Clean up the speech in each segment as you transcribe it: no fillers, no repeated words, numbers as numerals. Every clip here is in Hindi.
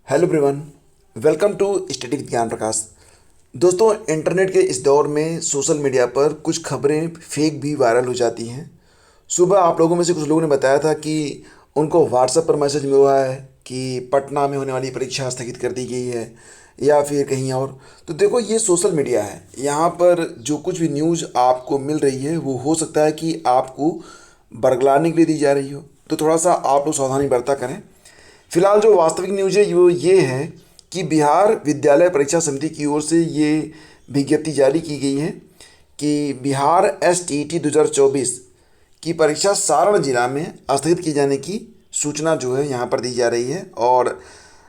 Hello everyone, welcome to study with Gyan Prakash. दोस्तों, इंटरनेट के इस दौर में सोशल मीडिया पर कुछ खबरें फेक भी वायरल हो जाती हैं। सुबह आप लोगों में से कुछ लोगों ने बताया था कि उनको व्हाट्सएप पर मैसेज मिला है कि पटना में होने वाली परीक्षा स्थगित कर दी गई है या फिर कहीं और। तो देखो, ये सोशल मीडिया है। यहाँ पर जो कुछ भी न्यूज़ आपको मिल रही है वो हो सकता है कि आपको बरगलाने के लिए दी जा रही हो, तो थोड़ा सा आप लोग सावधानी बरता करें। फिलहाल जो वास्तविक न्यूज़ है वो ये है कि बिहार विद्यालय परीक्षा समिति की ओर से ये विज्ञप्ति जारी की गई है कि बिहार STET 2024 की परीक्षा सारण जिला में स्थगित किए जाने की सूचना जो है यहाँ पर दी जा रही है। और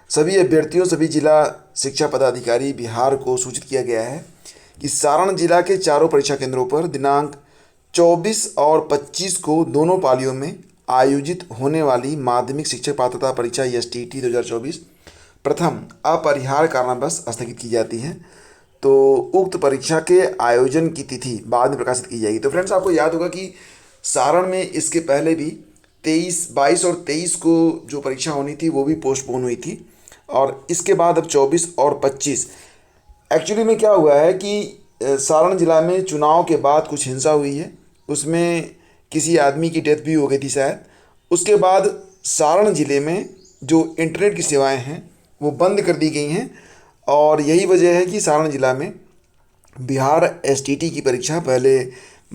सभी अभ्यर्थियों, सभी जिला शिक्षा पदाधिकारी बिहार को सूचित किया गया है कि सारण जिला के चारों परीक्षा केंद्रों पर दिनांक 24 और 25 को दोनों पालियों में आयोजित होने वाली माध्यमिक शिक्षक पात्रता परीक्षा STET 2024 प्रथम अपरिहार्य कारणवश स्थगित की जाती है। तो उक्त परीक्षा के आयोजन की तिथि बाद में प्रकाशित की जाएगी। तो फ्रेंड्स, आपको याद होगा कि सारण में इसके पहले भी 23, 22 और 23 को जो परीक्षा होनी थी वो भी पोस्टपोन हुई थी, और इसके बाद अब 24 और 25। एक्चुअली में क्या हुआ है कि सारण जिला में चुनाव के बाद कुछ हिंसा हुई है, उसमें किसी आदमी की डेथ भी हो गई थी शायद। उसके बाद सारण ज़िले में जो इंटरनेट की सेवाएं हैं वो बंद कर दी गई हैं, और यही वजह है कि सारण ज़िला में बिहार STT की परीक्षा पहले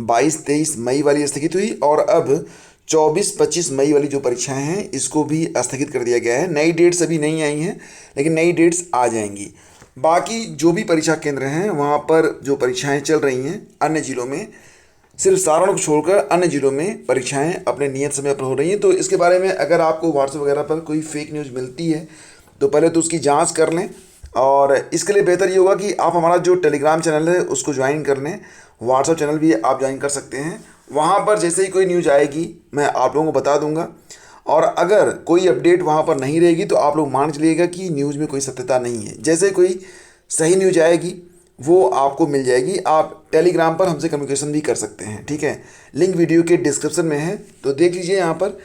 22-23 मई वाली स्थगित हुई, और अब 24-25 मई वाली जो परीक्षाएं हैं इसको भी स्थगित कर दिया गया है। नई डेट्स अभी नहीं आई हैं, लेकिन नई डेट्स आ जाएंगी। बाकी जो भी परीक्षा केंद्र हैं वहाँ पर जो परीक्षाएं चल रही हैं अन्य ज़िलों में, सिर्फ सारण को छोड़कर अन्य जिलों में परीक्षाएं अपने नियत समय पर हो रही हैं। तो इसके बारे में अगर आपको व्हाट्सएप वगैरह पर कोई फेक न्यूज़ मिलती है तो पहले तो उसकी जांच कर लें, और इसके लिए बेहतर ये होगा कि आप हमारा जो टेलीग्राम चैनल है उसको ज्वाइन कर लें। व्हाट्सएप चैनल भी आप ज्वाइन कर सकते हैं। वहाँ पर जैसे ही कोई न्यूज़ आएगी मैं आप लोगों को बता दूंगा, और अगर कोई अपडेट वहाँ पर नहीं रहेगी तो आप लोग मान चलिएगा कि न्यूज़ में कोई सत्यता नहीं है। जैसे कोई सही न्यूज़ आएगी वो आपको मिल जाएगी। आप टेलीग्राम पर हमसे कम्युनिकेशन भी कर सकते हैं, ठीक है। लिंक वीडियो के डिस्क्रिप्शन में है, तो देख लीजिए, यहाँ पर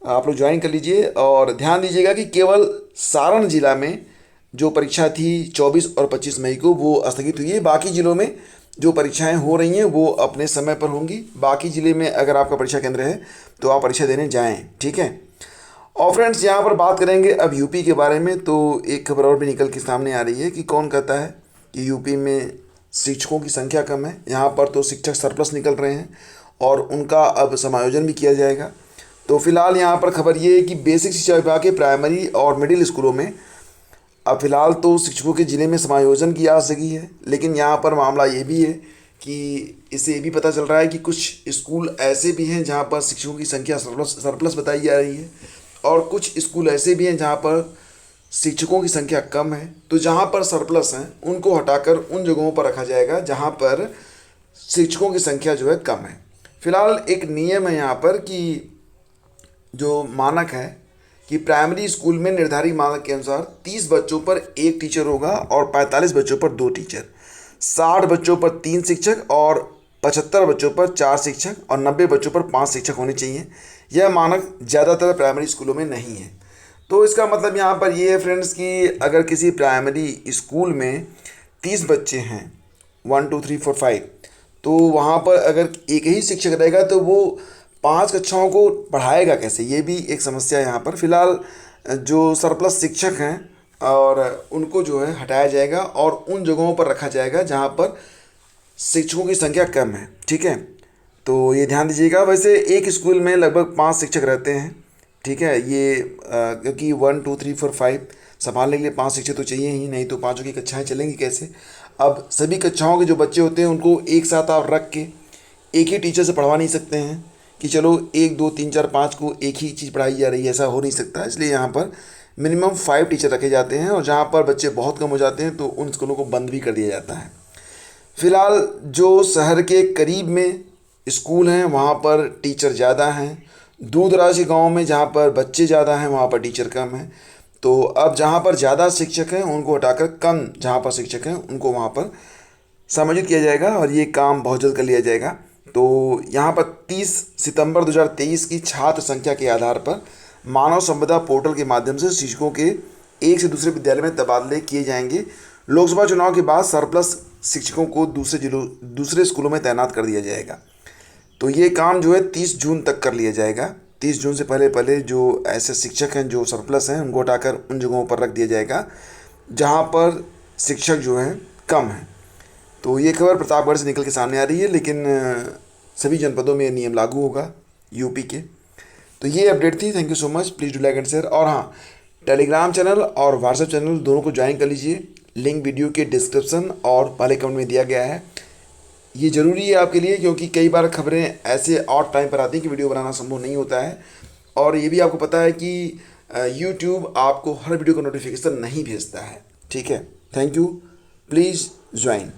आप लोग ज्वाइन कर लीजिए। और ध्यान दीजिएगा कि केवल सारण जिला में जो परीक्षा थी 24 और 25 मई को वो स्थगित हुई है। बाकी ज़िलों में जो परीक्षाएं हो रही हैं वो अपने समय पर होंगी। बाकी ज़िले में अगर आपका परीक्षा केंद्र है तो आप परीक्षा देने जाएँ, ठीक है। और फ्रेंड्स, यहाँ पर बात करेंगे अब यूपी के बारे में। तो एक खबर और भी निकल के सामने आ रही है कि कौन कहता है कि यूपी में शिक्षकों की संख्या कम है। यहाँ पर तो शिक्षक सरप्लस निकल रहे हैं और उनका अब समायोजन भी किया जाएगा। तो फिलहाल यहाँ पर खबर ये है कि बेसिक शिक्षा विभाग के प्राइमरी और मिडिल स्कूलों में अब फिलहाल तो शिक्षकों के ज़िले में समायोजन की आ सकी है, लेकिन यहाँ पर मामला ये भी है कि इससे ये भी पता चल रहा है कि कुछ स्कूल ऐसे भी हैं जहाँ पर शिक्षकों की संख्या सरप्लस बताई जा रही है, और कुछ स्कूल ऐसे भी हैं जहाँ पर शिक्षकों की संख्या कम है। तो जहाँ पर सरप्लस हैं उनको हटाकर उन जगहों पर रखा जाएगा जहाँ पर शिक्षकों की संख्या जो है कम है। फिलहाल एक नियम है यहाँ पर कि जो मानक है कि प्राइमरी स्कूल में निर्धारित मानक के अनुसार 30 बच्चों पर एक टीचर होगा और 45 बच्चों पर 2 टीचर, 60 बच्चों पर 3 शिक्षक और 75 बच्चों पर 4 शिक्षक और 90 बच्चों पर 5 शिक्षक होने चाहिए। यह मानक ज़्यादातर प्राइमरी स्कूलों में नहीं है। तो इसका मतलब यहाँ पर ये है फ्रेंड्स कि अगर किसी प्राइमरी स्कूल में 30 बच्चे हैं, 1 2 3 4 5, तो वहाँ पर अगर एक ही शिक्षक रहेगा तो वो 5 कक्षाओं को पढ़ाएगा कैसे, ये भी एक समस्या है यहाँ पर। फिलहाल जो सरप्लस शिक्षक हैं और उनको जो है हटाया जाएगा और उन जगहों पर रखा जाएगा जहाँ पर शिक्षकों की संख्या कम है, ठीक है। तो ये ध्यान दीजिएगा। वैसे एक स्कूल में लगभग 5 शिक्षक रहते हैं, ठीक है। ये क्योंकि 1 2 3 4 5 संभालने के लिए 5 शिक्षक तो चाहिए ही, नहीं तो पाँचों की कक्षाएं चलेंगी कैसे। अब सभी कक्षाओं के जो बच्चे होते हैं उनको एक साथ आप रख के एक ही टीचर से पढ़वा नहीं सकते हैं कि चलो 1 2 3 4 5 को एक ही चीज़ पढ़ाई जा रही है, ऐसा हो नहीं सकता। इसलिए यहाँ पर मिनिमम 5 टीचर रखे जाते हैं, और जहाँ पर बच्चे बहुत कम हो जाते हैं तो उन स्कूलों को बंद भी कर दिया जाता है। फिलहाल जो शहर के करीब में स्कूल हैं वहाँ पर टीचर ज़्यादा हैं, दूर दराज के गाँव में जहाँ पर बच्चे ज़्यादा हैं वहाँ पर टीचर कम हैं। तो अब जहाँ पर ज़्यादा शिक्षक हैं उनको हटाकर कम जहाँ पर शिक्षक हैं उनको वहाँ पर समायोजित किया जाएगा, और ये काम बहुत जल्द कर लिया जाएगा। तो यहाँ पर 30 सितंबर 2023 की छात्र संख्या के आधार पर मानव संपदा पोर्टल के माध्यम से शिक्षकों के एक से दूसरे विद्यालय में तबादले किए जाएंगे। लोकसभा चुनाव के बाद सरप्लस शिक्षकों को दूसरे स्कूलों में तैनात कर दिया जाएगा। तो ये काम जो है 30 जून तक कर लिया जाएगा। 30 जून से पहले पहले जो ऐसे शिक्षक हैं जो सरप्लस हैं उनको हटाकर उन जगहों पर रख दिया जाएगा जहाँ पर शिक्षक जो हैं कम हैं। तो ये खबर प्रतापगढ़ से निकल के सामने आ रही है, लेकिन सभी जनपदों में ये नियम लागू होगा यूपी के। तो ये अपडेट थी। Thank you so much. Please do like and share. और हाँ, टेलीग्राम चैनल और व्हाट्सएप चैनल दोनों को ज्वाइन कर लीजिए। लिंक वीडियो के डिस्क्रिप्शन और पहले कमेंट में दिया गया है। ये ज़रूरी है आपके लिए, क्योंकि कई बार खबरें ऐसे ऑड टाइम पर आती हैं कि वीडियो बनाना संभव नहीं होता है। और ये भी आपको पता है कि यूट्यूब आपको हर वीडियो का नोटिफिकेशन नहीं भेजता है। ठीक है, थैंक यू। Please join.